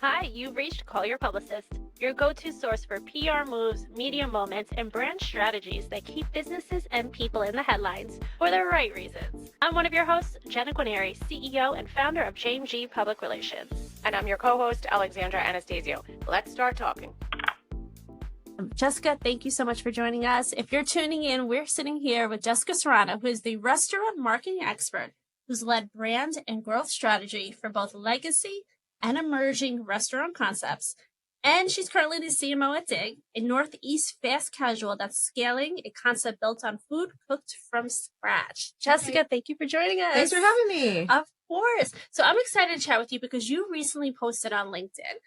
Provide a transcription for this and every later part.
Hi, you've reached Call Your Publicist, your go-to source for PR moves, media moments, and brand strategies that keep businesses and people in the headlines for the right reasons. I'm one of your hosts, Jenna Guarneri, CEO and founder of JMG Public Relations. And I'm your co-host, Alexandra Anastasio. Let's start talking. Jessica, thank you so much for joining us. If you're tuning in, we're sitting here with Jessica Serrano, who is the restaurant marketing expert who's led brand and growth strategy for both legacy and emerging restaurant concepts. And she's currently the CMO at Dig, a Northeast fast casual that's scaling a concept built on food cooked from scratch. Jessica, thank you for joining us. Thanks for having me. Of course. So I'm excited to chat with you because you recently posted on LinkedIn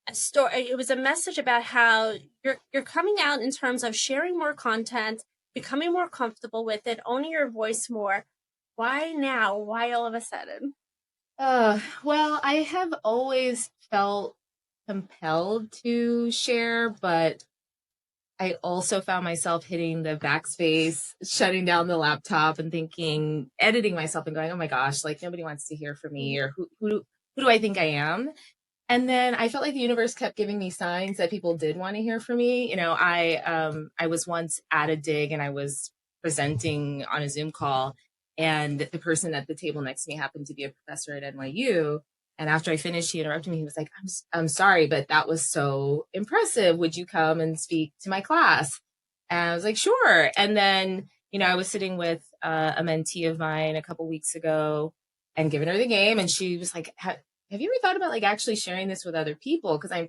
a story. It was a message about how you're coming out in terms of sharing more content, becoming more comfortable with it, owning your voice more. Why now? Why all of a sudden? Well, I have always felt compelled to share, but I also found myself hitting the backspace, shutting down the laptop and thinking, editing myself and going, oh my gosh, like nobody wants to hear from me, or who do I think I am? And then I felt like the universe kept giving me signs that people did want to hear from me. You know, I was once at a Dig and I was presenting on a Zoom call, and the person at the table next to me happened to be a professor at NYU. And after I finished, he interrupted me. He was like, I'm sorry, but that was so impressive. Would you come and speak to my class? And I was like, sure. And then, you know, I was sitting with a mentee of mine a couple weeks ago and giving her the game. And she was like, have you ever thought about like actually sharing this with other people? Because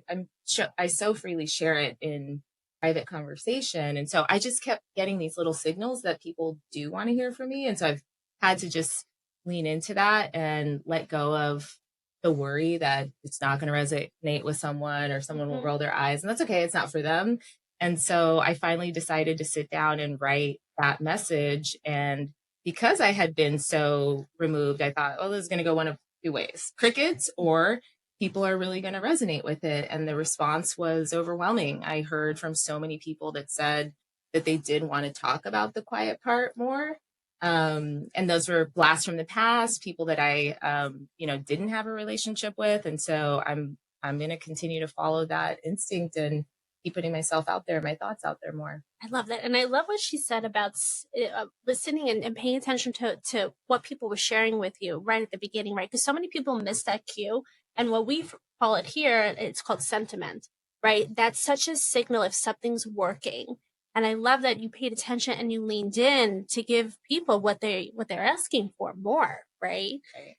I so freely share it in private conversation. And so I just kept getting these little signals that people do want to hear from me. And so I've had to just lean into that and let go of the worry that it's not going to resonate with someone or someone will roll their eyes, and that's okay. It's not for them. And so I finally decided to sit down and write that message. And because I had been so removed, I thought, oh, this is going to go one of two ways: crickets, or people are really going to resonate with it. And the response was overwhelming. I heard from so many people that said that they did want to talk about the quiet part more. And those were blasts from the past, people that I, didn't have a relationship with. And so I'm going to continue to follow that instinct and keep putting myself out there, my thoughts out there more. I love that. And I love what she said about listening and paying attention to what people were sharing with you right at the beginning, right? Because so many people miss that cue. And what we call it here, it's called sentiment, right? That's such a signal if something's working. And I love that you paid attention and you leaned in to give people what they're asking for more, right?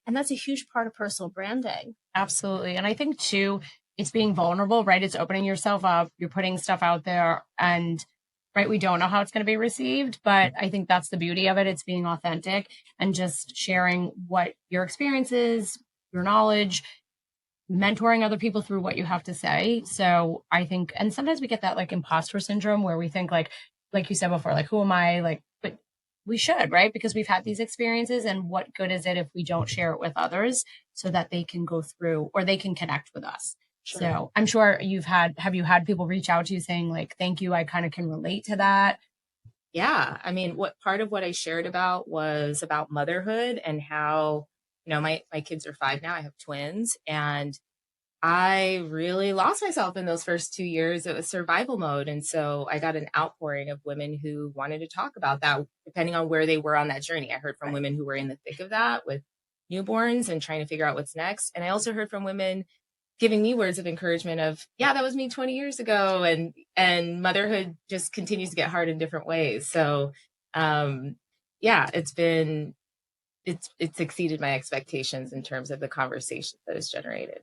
And that's a huge part of personal branding. Absolutely. And I think too, it's being vulnerable, right? It's opening yourself up. You're putting stuff out there, and right, we don't know how it's going to be received, but I think that's the beauty of it. It's being authentic and just sharing what your experience is, your knowledge, mentoring other people through what you have to say. So I think, and sometimes we get that like imposter syndrome where we think like you said before, like, who am I? Like, but we should, right? Because we've had these experiences, and what good is it if we don't share it with others so that they can go through or they can connect with us? Sure. So I'm sure have you had people reach out to you saying like, thank you, I kind of can relate to that? Yeah. I mean, part of what I shared about was about motherhood and how, you know, my kids are 5 now. I have twins, and I really lost myself in those first 2 years. It was survival mode. And so I got an outpouring of women who wanted to talk about that, depending on where they were on that journey. I heard from women who were in the thick of that with newborns and trying to figure out what's next. And I also heard from women giving me words of encouragement of, yeah, that was me 20 years ago. And motherhood just continues to get hard in different ways. So, it's exceeded my expectations in terms of the conversation that is generated.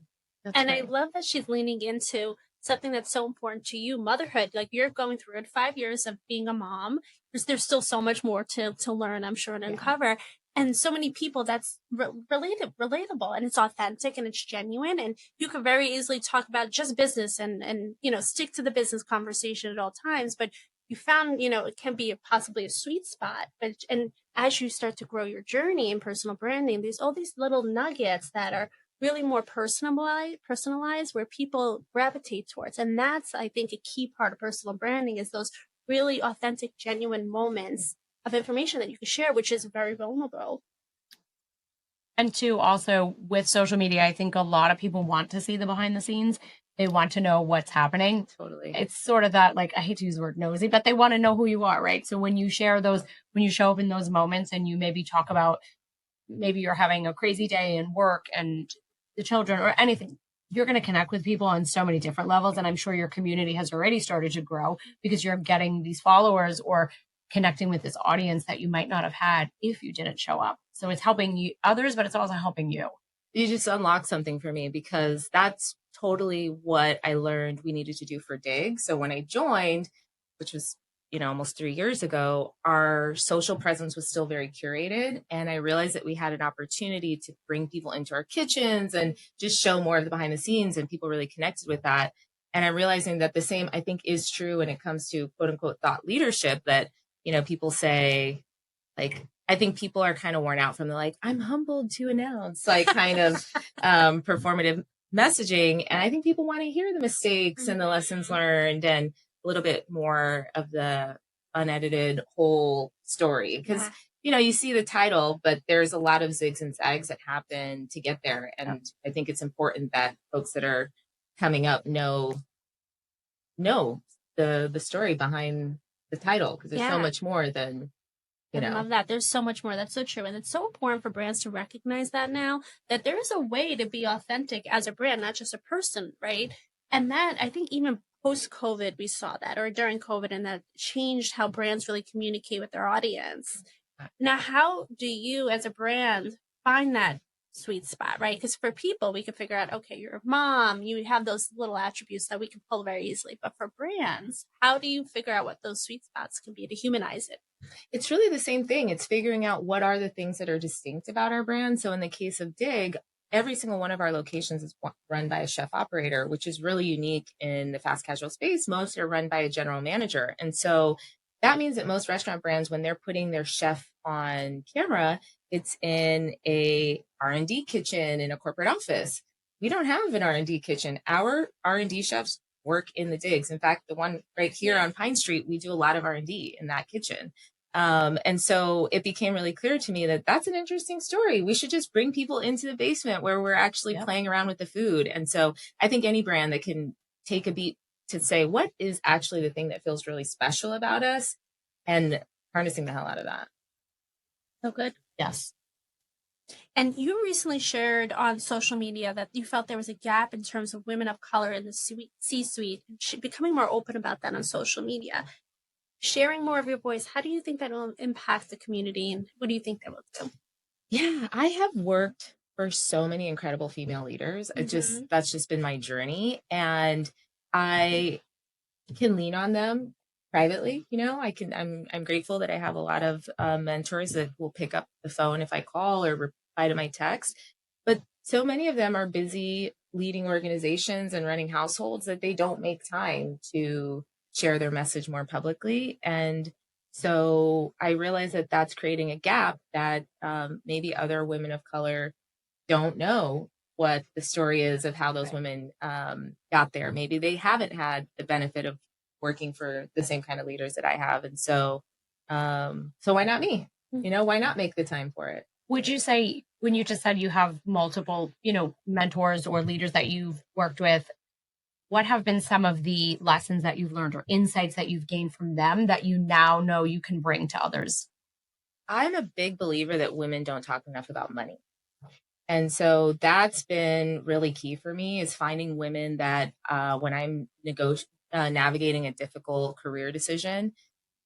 And I love that she's leaning into something that's so important to you, motherhood. Like, you're going through it, 5 years of being a mom. There's still so much more to learn, I'm sure, and uncover. And so many people, that's relatable, and it's authentic and it's genuine. And you could very easily talk about just business and stick to the business conversation at all times. But you found, it can be possibly a sweet spot. And as you start to grow your journey in personal branding, there's all these little nuggets that are really more personalized where people gravitate towards. And that's, I think, a key part of personal branding is those really authentic, genuine moments of information that you can share, which is very vulnerable. And two, also with social media, I think a lot of people want to see the behind the scenes. They want to know what's happening. Totally. It's sort of that, like, I hate to use the word nosy, but they want to know who you are, right? So when you share those, when you show up in those moments and you maybe talk about, maybe you're having a crazy day in work and the children or anything, you're going to connect with people on so many different levels. And I'm sure your community has already started to grow because you're getting these followers or connecting with this audience that you might not have had if you didn't show up. So it's helping you others, but it's also helping you. You just unlocked something for me, because that's totally what I learned we needed to do for DIG. So when I joined, which was, almost 3 years ago, our social presence was still very curated. And I realized that we had an opportunity to bring people into our kitchens and just show more of the behind the scenes, and people really connected with that. And I'm realizing that the same, I think, is true when it comes to quote unquote thought leadership, that, people say, like, I think people are kind of worn out from the, like, I'm humbled to announce, like, kind of performative messaging. And I think people want to hear the mistakes and the lessons learned and a little bit more of the unedited whole story. Because, you see the title, but there's a lot of zigs and zags that happen to get there. And I think it's important that folks that are coming up know the story behind the title, because there's so much more than, I love that. There's so much more. That's so true. And it's so important for brands to recognize that now, that there is a way to be authentic as a brand, not just a person, right? And that, I think, even post-COVID, we saw that, or during COVID, and that changed how brands really communicate with their audience. Now, how do you as a brand find that sweet spot, right? Because for people, we can figure out, okay, you're a mom, you have those little attributes that we can pull very easily. But for brands, how do you figure out what those sweet spots can be to humanize it? It's really the same thing. It's figuring out what are the things that are distinct about our brand. So in the case of DIG, every single one of our locations is run by a chef operator, which is really unique in the fast casual space. Most are run by a general manager. And so that means that most restaurant brands, when they're putting their chef on camera, it's in a R&D kitchen in a corporate office. We don't have an R&D kitchen. Our R&D chefs work in the digs. In fact, the one right here on Pine Street, we do a lot of R&D in that kitchen. And so it became really clear to me that that's an interesting story. We should just bring people into the basement where we're actually playing around with the food. And so I think any brand that can take a beat to say, what is actually the thing that feels really special about us, and harnessing the hell out of that. So good. Yes. And you recently shared on social media that you felt there was a gap in terms of women of color in the C-suite, and becoming more open about that on social media. Sharing more of your voice, how do you think that will impact the community, and what do you think that will do? Yeah, I have worked for so many incredible female leaders. That's just been my journey, and I can lean on them privately. I'm grateful that I have a lot of mentors that will pick up the phone if I call or reply to my text. But so many of them are busy leading organizations and running households that they don't make time to share their message more publicly. And so I realize that that's creating a gap that maybe other women of color don't know what the story is of how those women got there. Maybe they haven't had the benefit of working for the same kind of leaders that I have. And so why not me? Why not make the time for it? Would you say, when you just said you have multiple, mentors or leaders that you've worked with, what have been some of the lessons that you've learned or insights that you've gained from them that you now know you can bring to others? I'm a big believer that women don't talk enough about money. And so that's been really key for me, is finding women that when I'm navigating a difficult career decision,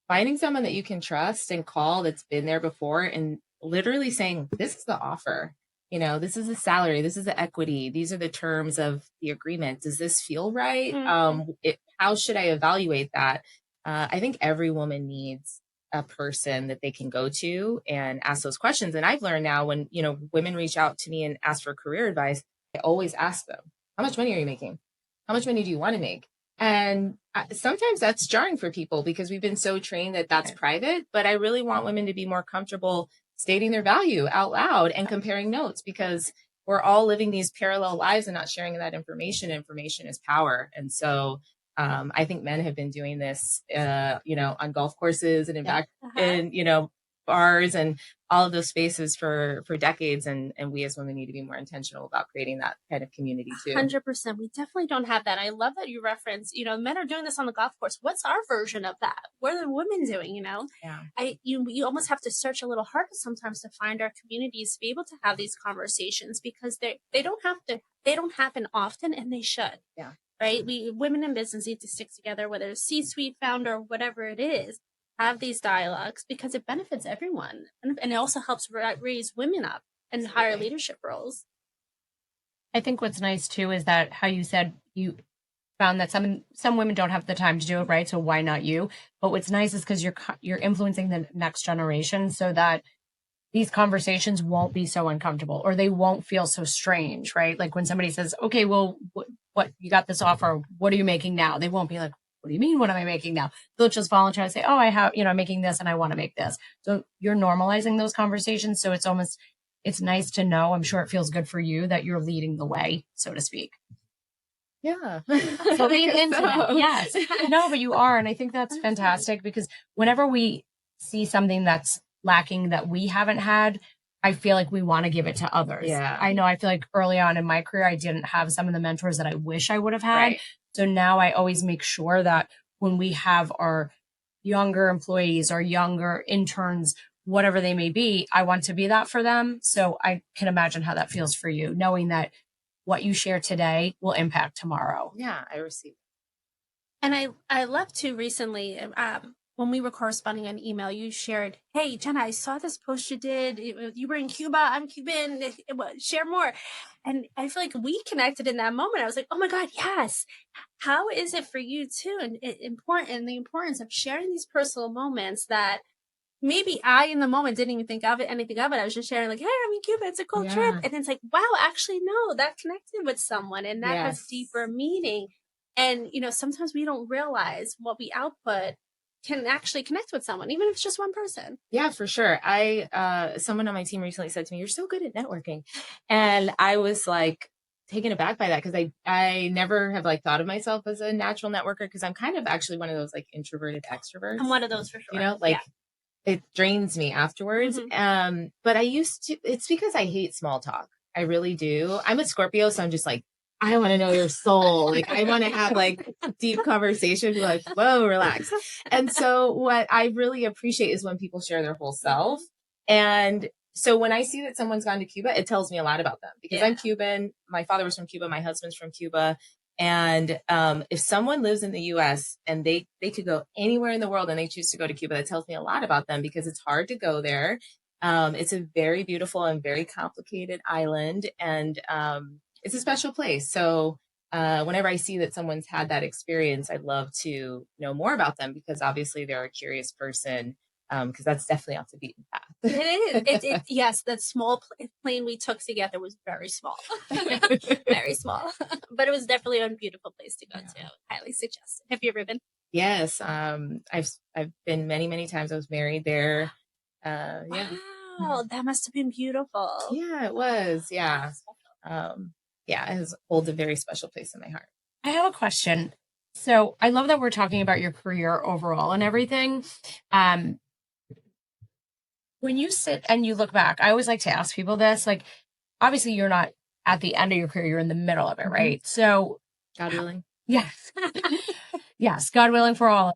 finding someone that you can trust and call that's been there before, and literally saying, this is the offer. This is the salary. This is the equity. These are the terms of the agreement. Does this feel right? How should I evaluate that? I think every woman needs a person that they can go to and ask those questions. And I've learned now, when, women reach out to me and ask for career advice, I always ask them, how much money are you making? How much money do you want to make? And sometimes that's jarring for people, because we've been so trained that that's private. But I really want women to be more comfortable stating their value out loud and comparing notes, because we're all living these parallel lives and not sharing that information. Information is power. And so I think men have been doing this, on golf courses and in bars and all of those spaces for decades. And we as women need to be more intentional about creating that kind of community too. 100%. We definitely don't have that. I love that you reference, men are doing this on the golf course. What's our version of that? What are the women doing, Yeah. You almost have to search a little harder sometimes to find our communities to be able to have these conversations, because they don't happen often, and they should. Yeah. Right? Women in business need to stick together, whether it's C-suite, founder, whatever it is, have these dialogues, because it benefits everyone. And it also helps raise women up in higher leadership roles. I think what's nice too is that how you said you found that some women don't have the time to do it, right? So why not you? But what's nice is because you're influencing the next generation, so that these conversations won't be so uncomfortable, or they won't feel so strange, right? Like when somebody says, okay, well, what you got this offer, what are you making now? They won't be like, what do you mean? What am I making now? They'll just volunteer and say, oh, I have, I'm making this and I want to make this. So you're normalizing those conversations. So it's nice to know. I'm sure it feels good for you that you're leading the way, so to speak. Yeah. So lean into that. Yes. No, but you are. And I think that's fantastic, because whenever we see something that's lacking that we haven't had, I feel like we want to give it to others. Yeah. I know. I feel like early on in my career, I didn't have some of the mentors that I wish I would have had. Right. So now I always make sure that when we have our younger employees or younger interns, whatever they may be, I want to be that for them. So I can imagine how that feels for you, knowing that what you share today will impact tomorrow. Yeah, I received. And I love to recently, when we were corresponding on email, you shared, hey, Jenna, I saw this post you did. You were in Cuba. I'm Cuban. Share more. And I feel like we connected in that moment. I was like, oh my God, yes. How is it for you too? And the importance of sharing these personal moments that maybe I, in the moment, didn't even think of anything of it. I was just sharing like, hey, I'm in Cuba. It's a cool trip. And it's like, wow, actually, no, that connected with someone, and that has deeper meaning. And, sometimes we don't realize what we output can actually connect with someone, even if it's just one person. Yeah, for sure. Someone on my team recently said to me, you're so good at networking. And I was like taken aback by that, because I never have thought of myself as a natural networker, because I'm kind of actually one of those introverted extroverts. I'm one of those for sure. It drains me afterwards. Mm-hmm. But it's because I hate small talk. I really do. I'm a Scorpio, so I'm just I want to know your soul. I want to have deep conversation. Be like, whoa, relax. And so what I really appreciate is when people share their whole self. And so when I see that someone's gone to Cuba, it tells me a lot about them, because I'm Cuban. My father was from Cuba. My husband's from Cuba. And if someone lives in the US and they could go anywhere in the world and they choose to go to Cuba, that tells me a lot about them, because it's hard to go there. It's a very beautiful and very complicated island. And it's a special place. So whenever I see that someone's had that experience, I'd love to know more about them, because obviously they're a curious person, because that's definitely off the beaten path. It is. Yes, that small plane we took together was very small. Very small. But it was definitely a beautiful place to go to. Highly suggested. Have you ever been? Yes. I've been many, many times. I was married there. Wow, that must have been beautiful. Yeah, it was. Yeah. It has holds a very special place in my heart. I have a question. So I love that we're talking about your career overall and everything. When you sit and you look back, I always like to ask people this, obviously you're not at the end of your career, you're in the middle of it, right? So God willing. Yes. Yes. God willing for all.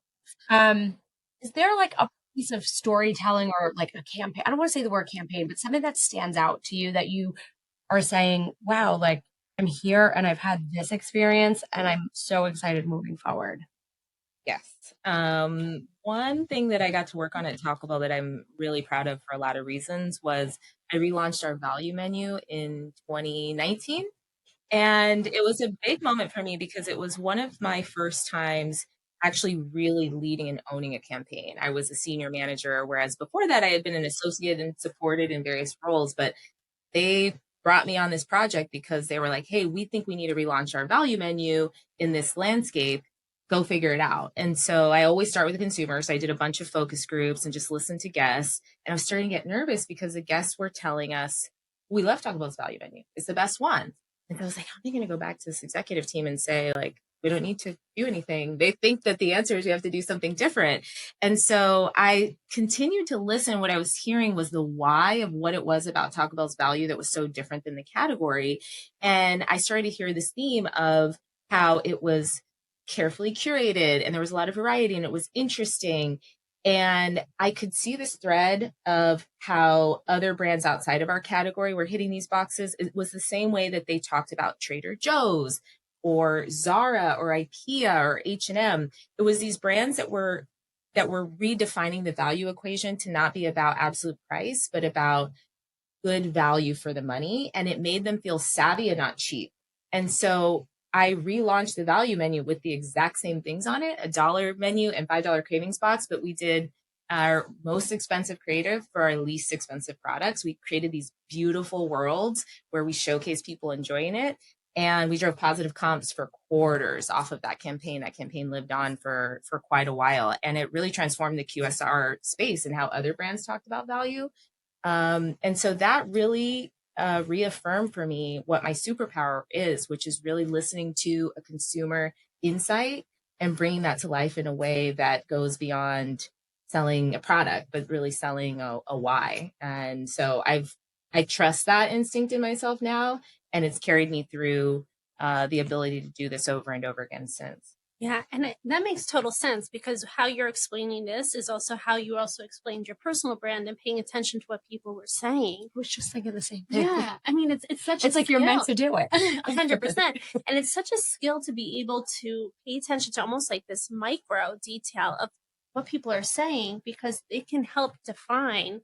Is there a piece of storytelling or a campaign? I don't want to say the word campaign, but something that stands out to you that you are saying, wow, I'm here and I've had this experience and I'm so excited moving forward. Yes. One thing that I got to work on at Taco Bell that I'm really proud of for a lot of reasons was I relaunched our value menu in 2019. And it was a big moment for me, because it was one of my first times actually really leading and owning a campaign. I was a senior manager, whereas before that I had been an associate and supported in various roles, but they brought me on this project because they were like, hey, we think we need to relaunch our value menu in this landscape. Go figure it out. And so I always start with the consumer. So I did a bunch of focus groups and just listened to guests. And I was starting to get nervous because the guests were telling us, we love Taco Bell's value menu. It's the best one. And so I was like, how am I going to go back to this executive team and say, we don't need to do anything. They think that the answer is you have to do something different. And so I continued to listen. What I was hearing was the why of what it was about Taco Bell's value that was so different than the category. And I started to hear this theme of how it was carefully curated and there was a lot of variety and it was interesting. And I could see this thread of how other brands outside of our category were hitting these boxes. It was the same way that they talked about Trader Joe's or Zara or IKEA or H&M. It was these brands that were redefining the value equation to not be about absolute price, but about good value for the money. And it made them feel savvy and not cheap. And so I relaunched the value menu with the exact same things on it, a $1 menu and $5 cravings box, but we did our most expensive creative for our least expensive products. We created these beautiful worlds where we showcase people enjoying it. And we drove positive comps for quarters off of that campaign. That campaign lived on for quite a while. And it really transformed the QSR space and how other brands talked about value. And so that really reaffirmed for me what my superpower is, which is really listening to a consumer insight and bringing that to life in a way that goes beyond selling a product, but really selling a why. And so I trust that instinct in myself now, and it's carried me through the ability to do this over and over again since. Yeah, and that makes total sense because how you're explaining this is also how you also explained your personal brand and paying attention to what people were saying. I was just thinking the same thing. Yeah, I mean, it's such it's a like skill. You're meant to do it. 100%. And it's such a skill to be able to pay attention to almost like this micro detail of what people are saying because it can help define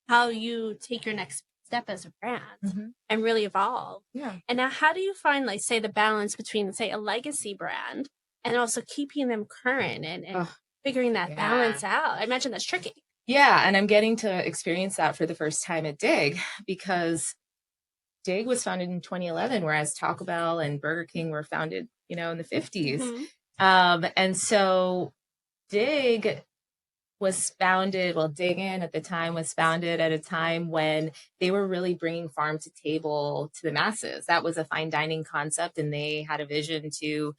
how you take your next step as a brand and really evolve. Yeah. And now how do you find, like, say, the balance between, say, a legacy brand and also keeping them current and figuring that balance out? I imagine that's tricky. Yeah. And I'm getting to experience that for the first time at Dig because Dig was founded in 2011, whereas Taco Bell and Burger King were founded, in the 50s. And so Dig was founded, Dig In at the time was founded at a time when they were really bringing farm to table to the masses. That was a fine dining concept, and they had a vision to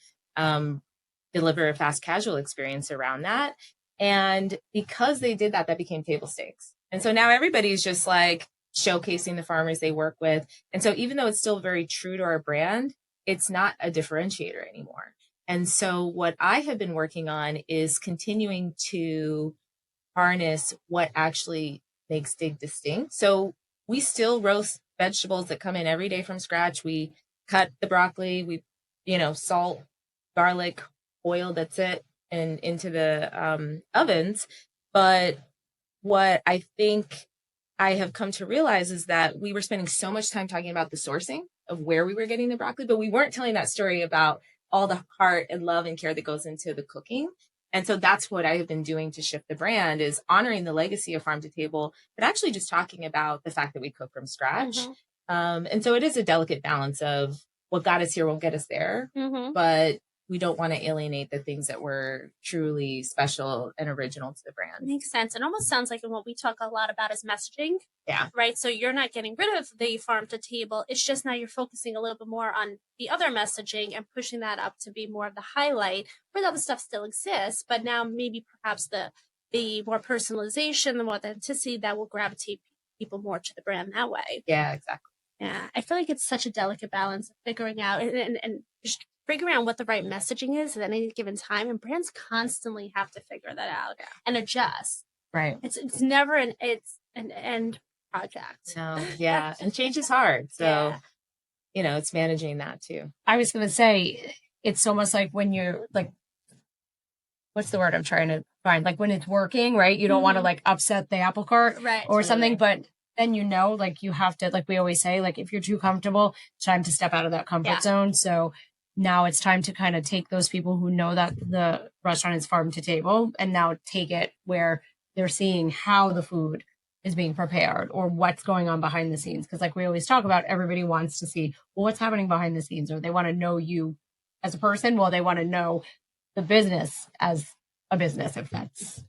deliver a fast casual experience around that. And because they did that, that became table stakes. And so now everybody's just like showcasing the farmers they work with. And so even though it's still very true to our brand, it's not a differentiator anymore. And so what I have been working on is continuing to harness what actually makes Dig distinct. So we still roast vegetables that come in every day from scratch. We cut the broccoli, we, salt, garlic, oil, that's it, and into the ovens. But what I think I have come to realize is that we were spending so much time talking about the sourcing of where we were getting the broccoli, but we weren't telling that story about all the heart and love and care that goes into the cooking. And so that's what I have been doing to shift the brand, is honoring the legacy of farm to table, but actually just talking about the fact that we cook from scratch. And so it is a delicate balance of what got us here won't get us there, but we don't want to alienate the things that were truly special and original to the brand. Makes sense. It almost sounds like what we talk a lot about is messaging. Yeah. Right. So you're not getting rid of the farm to table. It's just now you're focusing a little bit more on the other messaging and pushing that up to be more of the highlight, where the other stuff still exists. But now maybe perhaps the more personalization, the more authenticity that will gravitate people more to the brand that way. Yeah, exactly. Yeah. I feel like it's such a delicate balance of figuring out and just figuring out what the right messaging is at any given time, and brands constantly have to figure that out and adjust. Right. It's never an end project. No, yeah. And change is hard. So, it's managing that too. I was going to say, it's almost like when you're like, what's the word I'm trying to find? Like when it's working, right? You don't want to like upset the apple cart or something, but then like you have to, like we always say, like if you're too comfortable, it's time to step out of that comfort zone. So now it's time to kind of take those people who know that the restaurant is farm to table and now take it where they're seeing how the food is being prepared or what's going on behind the scenes. Because like we always talk about, everybody wants to see, well, what's happening behind the scenes, or they want to know you as a person. Well, they want to know the business as a business, if that's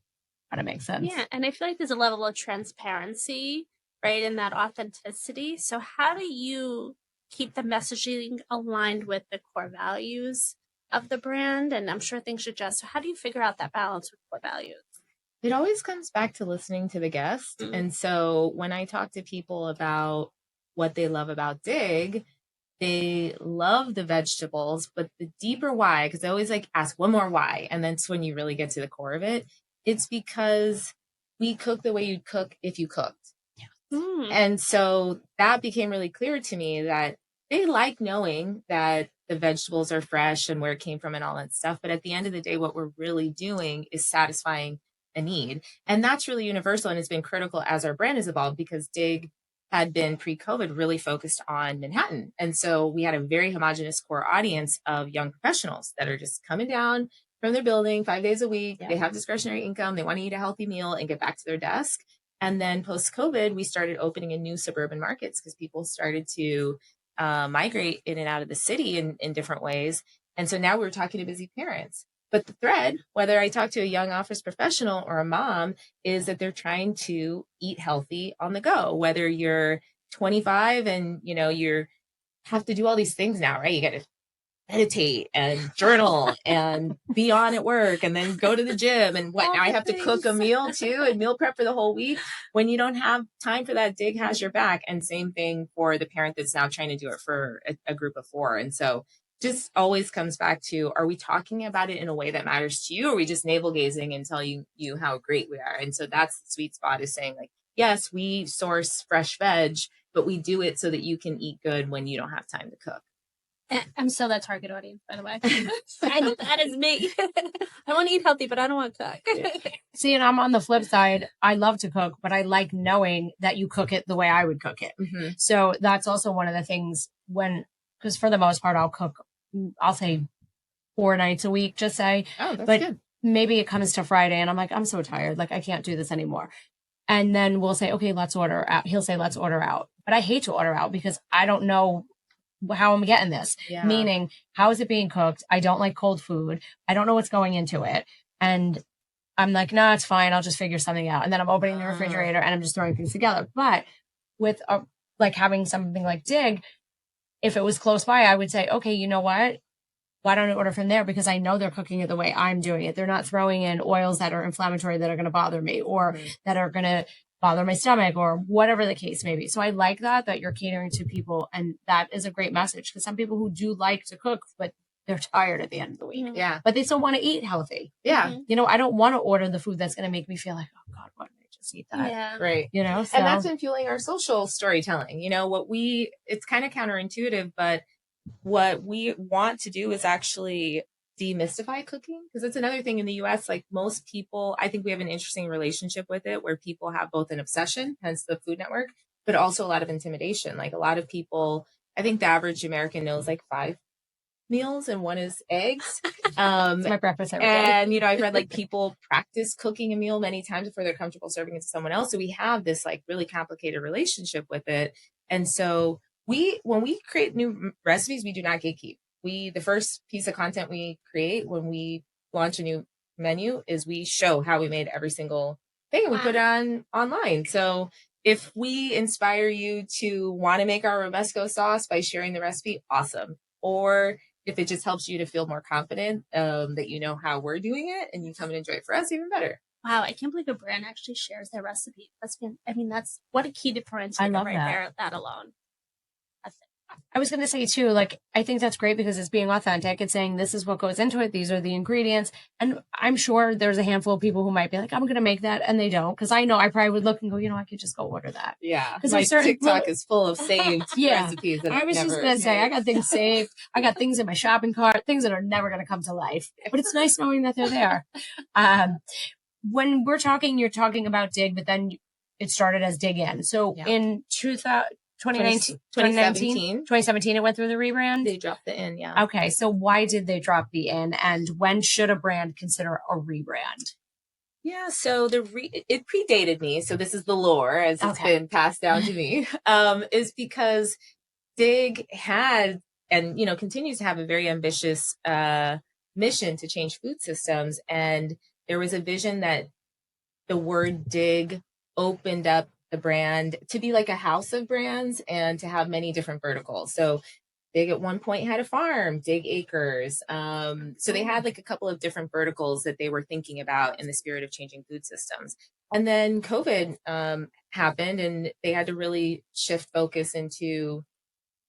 kind of makes sense. Yeah. And I feel like there's a level of transparency, right, in that authenticity. So how do you keep the messaging aligned with the core values of the brand, and I'm sure things adjust. So how do you figure out that balance with core values? It always comes back to listening to the guest. And so when I talk to people about what they love about Dig, they love the vegetables, but the deeper why, because I always like ask one more why. And that's when you really get to the core of it. It's because we cook the way you'd cook if you cooked. And so that became really clear to me that they like knowing that the vegetables are fresh and where it came from and all that stuff. But at the end of the day, what we're really doing is satisfying a need. And that's really universal. And it's been critical as our brand has evolved, because Dig had been pre-COVID really focused on Manhattan. And so we had a very homogenous core audience of young professionals that are just coming down from their building 5 days a week. They have discretionary income. They want to eat a healthy meal and get back to their desk. And then post-COVID, we started opening in new suburban markets because people started to migrate in and out of the city in different ways. And so now we're talking to busy parents. But the thread, whether I talk to a young office professional or a mom, is that they're trying to eat healthy on the go. Whether you're 25 and, you have to do all these things now, right? You got to meditate and journal and be on at work and then go to the gym. And now I have to cook a meal too and meal prep for the whole week. When you don't have time for that, Dig has your back. And same thing for the parent that's now trying to do it for a group of 4. And so just always comes back to, are we talking about it in a way that matters to you? Or are we just navel gazing and telling you how great we are? And so that's the sweet spot, is saying like, yes, we source fresh veg, but we do it so that you can eat good when you don't have time to cook. I'm still that target audience, by the way. That is me. I want to eat healthy, but I don't want to cook. See, and I'm on the flip side. I love to cook, but I like knowing that you cook it the way I would cook it. So that's also one of the things because for the most part, I'll say 4 nights a week, just say. Oh, that's but good. Maybe it comes to Friday and I'm like, I'm so tired. Like, I can't do this anymore. And then we'll say, okay, let's order out. He'll say, let's order out. But I hate to order out because I don't know how I'm getting this. Meaning, how is it being cooked? I don't like cold food. I don't know what's going into it. And I'm like, no, it's fine. I'll just figure something out. And then I'm opening the refrigerator and I'm just throwing things together. But with like having something like Dig, if it was close by, I would say, okay, you know what? Why don't I order from there? Because I know they're cooking it the way I'm doing it. They're not throwing in oils that are inflammatory that are going to bother me or that are going to bother my stomach or whatever the case may be. So I like that you're catering to people. And that is a great message, because some people who do like to cook, but they're tired at the end of the week. Yeah. But they still want to eat healthy. Yeah. I don't want to order the food that's going to make me feel like, oh God, why did I just eat that? Yeah. Right. So. And that's been fueling our social storytelling. It's kind of counterintuitive, but what we want to do is actually demystify cooking, because it's another thing in the US. Like most people, I think we have an interesting relationship with it, where people have both an obsession, hence the Food Network, but also a lot of intimidation. Like a lot of people, I think the average American knows like 5 meals and one is eggs. It's my breakfast every day. And, I've read like people practice cooking a meal many times before they're comfortable serving it to someone else. So we have this like really complicated relationship with it. And so when we create new recipes, we do not gatekeep. The first piece of content we create when we launch a new menu is we show how we made every single thing, and we put it online. So if we inspire you to want to make our Romesco sauce by sharing the recipe, awesome. Or if it just helps you to feel more confident that you know how we're doing it and you come and enjoy it for us, even better. Wow, I can't believe a brand actually shares their recipe. That's what a key differentiator there, that alone. I was going to say too, like, I think that's great because it's being authentic. It's saying this is what goes into it. These are the ingredients. And I'm sure there's a handful of people who might be like, I'm going to make that. And they don't. Because I know I probably would look and go, I could just go order that. Yeah. Because my TikTok is full of saved recipes. That I was just going to say, I got things saved. I got things in my shopping cart, things that are never going to come to life. But it's nice knowing that they're there. When we're talking, you're talking about Dig, but then it started as Dig In. So in 2017, it went through the rebrand? They dropped the in, yeah. Okay, so why did they drop the in, and when should a brand consider a rebrand? Yeah, so it predated me, so this is the lore as it's been passed down to me, is because Dig had and continues to have a very ambitious mission to change food systems, and there was a vision that the word Dig opened up the brand to be like a house of brands and to have many different verticals. So They at one point had a farm, Dig Acres. So they had like a couple of different verticals that they were thinking about in the spirit of changing food systems. And then COVID happened, and they had to really shift focus into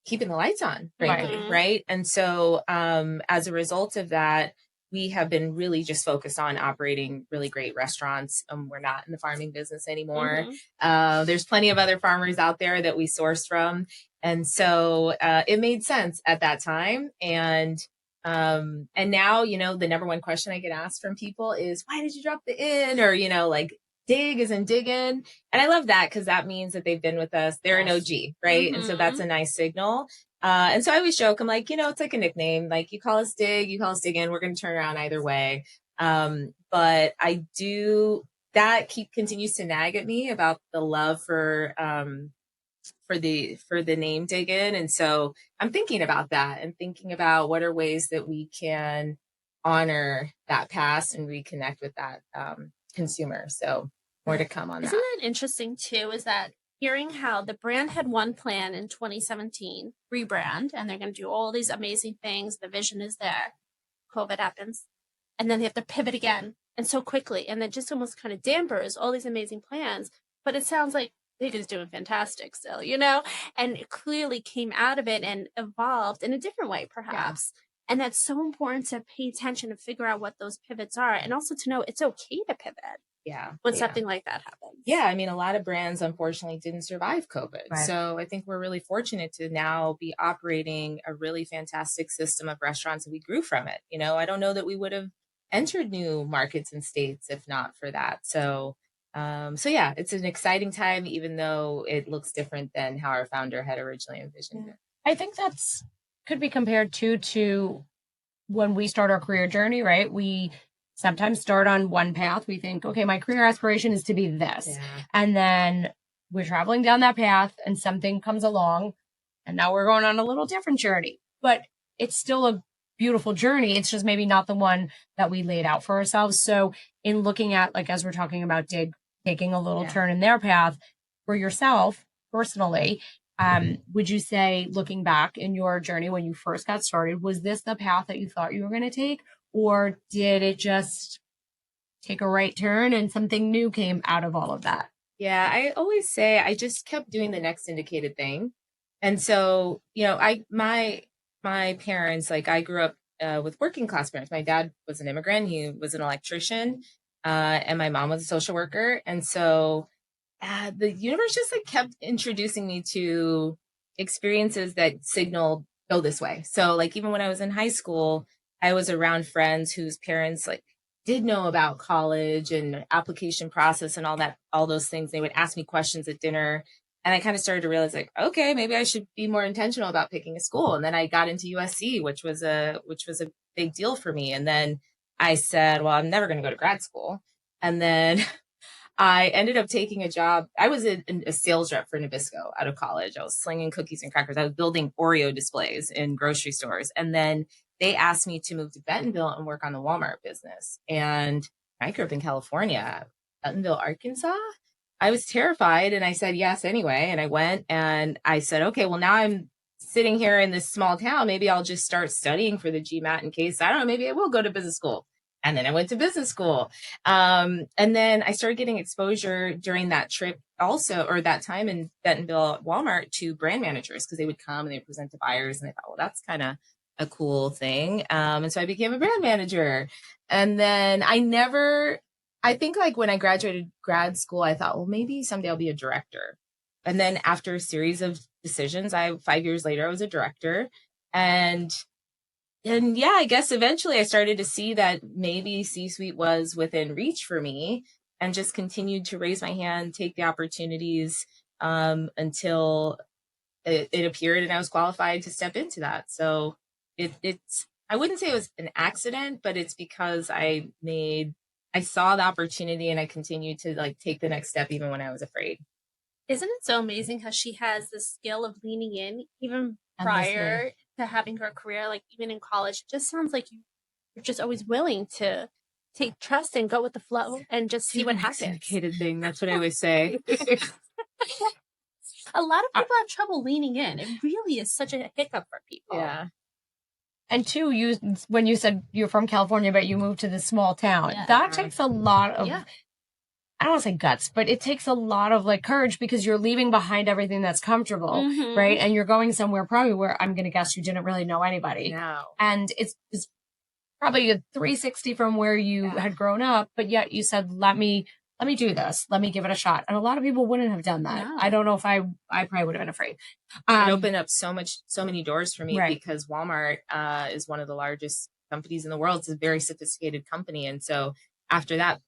keeping the lights on, frankly, right? And so as a result of that, we have been really just focused on operating really great restaurants. We're not in the farming business anymore. There's plenty of other farmers out there that we source from. And so it made sense at that time. And now, you know, the number one question I get asked from people is, why did you drop the in? Or, you know, like, dig is in diggin'. And I love that because that means that they've been with us. They're an OG, right? And so that's a nice signal. And so I always joke, I'm like, you know, it's like a nickname. Like, you call us Dig, you call us Diggin', we're going to turn around either way. But I do, that continues to nag at me about the love for the name Diggin'. And so I'm thinking about that and thinking about what are ways that we can honor that past and reconnect with that consumer. So more to come on that. Isn't that interesting too, is that hearing how the brand had one plan in 2017, rebrand, and they're going to do all these amazing things. The vision is there. COVID happens. And then they have to pivot again, and so quickly. And that just almost kind of dampers all these amazing plans. But it sounds like Dig is doing fantastic still, you know? And it clearly came out of it and evolved in a different way, perhaps. Yeah. And that's so important to pay attention and figure out what those pivots are. And also to know it's okay to pivot. Yeah. When something like that happens. Yeah. I mean, a lot of brands, unfortunately, didn't survive COVID. Right. So I think we're really fortunate to now be operating a really fantastic system of restaurants, and we grew from it. You know, I don't know that we would have entered new markets and states if not for that. So yeah, it's an exciting time, even though it looks different than how our founder had originally envisioned it. I think that's could be compared to when we start our career journey, right? We sometimes start on one path. We think, okay, my career aspiration is to be this. Yeah. And then we're traveling down that path and something comes along and now we're going on a little different journey. But it's still a beautiful journey. It's just maybe not the one that we laid out for ourselves. So in looking at, like, as we're talking about Dig taking a little turn in their path, for yourself personally, would you say, looking back in your journey when you first got started, was this the path that you thought you were going to take? Or did it just take a right turn and something new came out of all of that? Yeah, I always say I just kept doing the next indicated thing. And so, you know, my parents, like, I grew up with working class parents. My dad was an immigrant. He was an electrician, and my mom was a social worker. And so the universe just like kept introducing me to experiences that signaled go this way. So like, even when I was in high school, I was around friends whose parents like did know about college and application process and all those things. They would ask me questions at dinner, and I kind of started to realize, like, okay, maybe I should be more intentional about picking a school. And then I got into USC, which was a big deal for me. And then I said, well, I'm never going to go to grad school. And then I ended up taking a job. I was a sales rep for Nabisco out of college. I was slinging cookies and crackers. I was building Oreo displays in grocery stores. And then they asked me to move to Bentonville and work on the Walmart business. And I grew up in California, Bentonville, Arkansas. I was terrified, and I said yes anyway. And I went, and I said, okay, well, now I'm sitting here in this small town. Maybe I'll just start studying for the GMAT in case, I don't know, maybe I will go to business school. And then I went to business school. And then I started getting exposure during that trip also, or that time in Bentonville at Walmart, to brand managers, because they would come and they would present to buyers. And I thought, well, that's kind of a cool thing. And so I became a brand manager. And then I think like when I graduated grad school, I thought, well, maybe someday I'll be a director. And then after a series of decisions, 5 years later, I was a director. And yeah, I guess eventually I started to see that maybe C-suite was within reach for me, and just continued to raise my hand, take the opportunities until it appeared and I was qualified to step into that. So it's, I wouldn't say it was an accident, but it's because I saw the opportunity and I continued to like take the next step even when I was afraid. Isn't it so amazing how she has the skill of leaning in even prior to having her career, like even in college? It just sounds like you're just always willing to take trust and go with the flow and just see what happens. Dedicated thing. That's what I always say. A lot of people have trouble leaning in. It really is such a hiccup for people. Yeah. And two, when you said you're from California, but you moved to this small town, that takes a lot of, I don't want to say guts, but it takes a lot of like courage because you're leaving behind everything that's comfortable, right? And you're going somewhere probably where I'm going to guess you didn't really know anybody. No. And it's probably a 360 from where you had grown up, but yet you said, let me do this. Let me give it a shot. And a lot of people wouldn't have done that. No. I don't know if I probably would have been afraid. It opened up so many doors for me because Walmart is one of the largest companies in the world. It's a very sophisticated company. And so after that,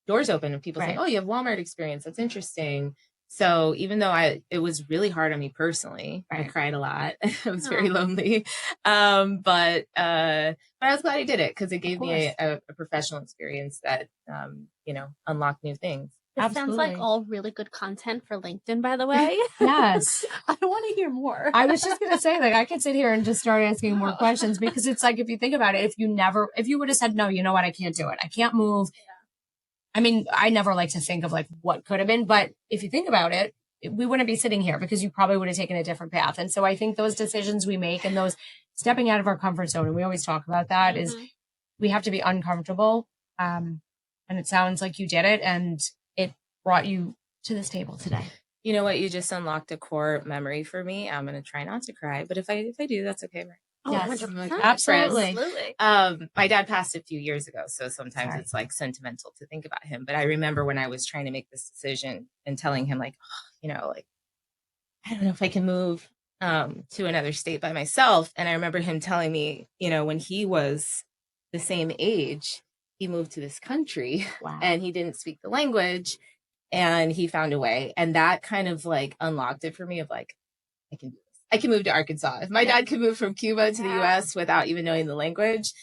doors open and people say, oh, you have Walmart experience. That's interesting. So even though it was really hard on me personally, I cried a lot. I was very lonely. But I was glad I did it because it gave me a professional experience that, unlocked new things. It sounds like all really good content for LinkedIn, by the way. Yes. I want to hear more. I was just going to say, like, I could sit here and just start asking more questions because it's like, if you think about it, if you would have said, no, you know what? I can't do it. I can't move. I mean, I never like to think of like what could have been, but if you think about it, we wouldn't be sitting here because you probably would have taken a different path. And so I think those decisions we make and those stepping out of our comfort zone, and we always talk about that, is we have to be uncomfortable. And it sounds like you did it and it brought you to this table today. You know what? You just unlocked a core memory for me. I'm going to try not to cry, but if I do, that's okay, right? Oh, yes, absolutely. My dad passed a few years ago, so sometimes it's like sentimental to think about him. But I remember when I was trying to make this decision and telling him like, I don't know if I can move to another state by myself. And I remember him telling me, when he was the same age, he moved to this country and he didn't speak the language and he found a way. And that kind of like unlocked it for me of like, I can do this. I can move to Arkansas. If my dad could move from Cuba to the US without even knowing the language,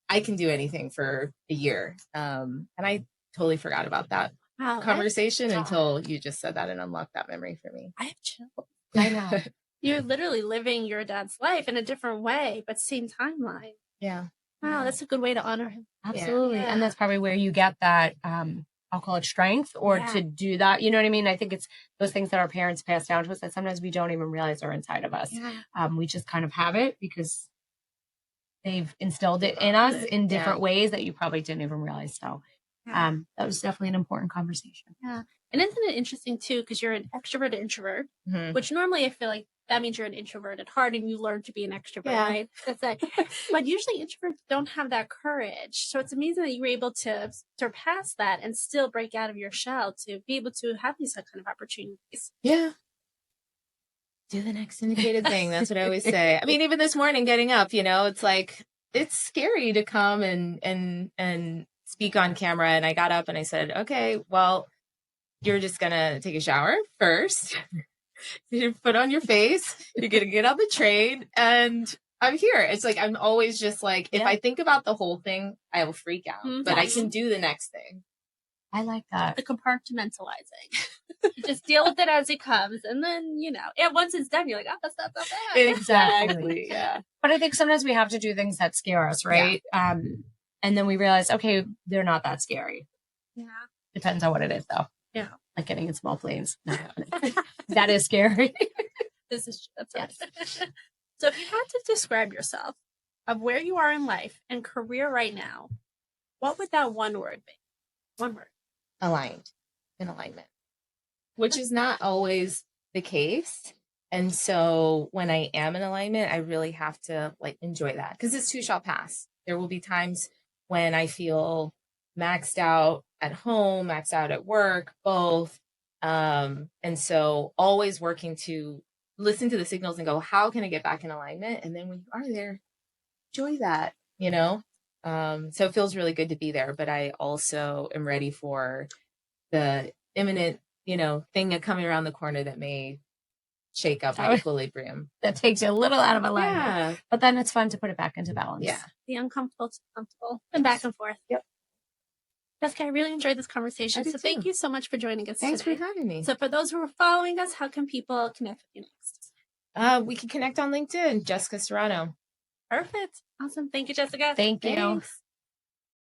I can do anything for a year. And I totally forgot about that conversation until you just said that and unlocked that memory for me. I have chills. I know. You're literally living your dad's life in a different way, but same timeline. Yeah. Wow, that's a good way to honor him. Absolutely. Yeah. And that's probably where you get that, I'll call it strength or to do that. You know what I mean? I think it's those things that our parents pass down to us that sometimes we don't even realize are inside of us. Yeah. We just kind of have it because they've instilled it in us in different ways that you probably didn't even realize. So that was definitely an important conversation. Yeah. And isn't it interesting too, because you're an extrovert introvert, which normally I feel like that means you're an introvert at heart and you learn to be an extrovert, right? That's it. But usually introverts don't have that courage. So it's amazing that you were able to surpass that and still break out of your shell to be able to have these kind of opportunities. Yeah. Do the next indicated thing. That's what I always say. I mean, even this morning getting up, it's like, it's scary to come and speak on camera. And I got up and I said, okay, well, you're just going to take a shower first. You put on your face, you're going to get on the train, and I'm here. It's like, I'm always just like, if I think about the whole thing, I will freak out, but I can do the next thing. I like that. The compartmentalizing. You just deal with it as it comes. And then, once it's done, you're like, oh, that's not that bad. Exactly. Yeah. But I think sometimes we have to do things that scare us, right? Yeah. And then we realize, okay, they're not that scary. Yeah. Depends on what it is, though. Yeah. Like getting in small planes. That is scary. That's right. So if you had to describe yourself of where you are in life and career right now, what would that one word be? One word. Aligned. In alignment. Which is not always the case. And so when I am in alignment, I really have to enjoy that because this too shall pass. There will be times when I feel maxed out at home, maxed out at work, both. And so always working to listen to the signals and go, how can I get back in alignment? And then when you are there, enjoy that, so it feels really good to be there, but I also am ready for the imminent, thing coming around the corner that may shake up my equilibrium. That takes you a little out of alignment. Yeah. But then it's fun to put it back into balance. Yeah. The uncomfortable to comfortable and back and forth. Yep. Jessica, I really enjoyed this conversation. So thank you so much for joining us Thanks today. for having me. So for those who are following us, how can people connect with you next? We can connect on LinkedIn, Jessica Serrano. Perfect. Awesome. Thank you, Jessica. Thank you. Thanks.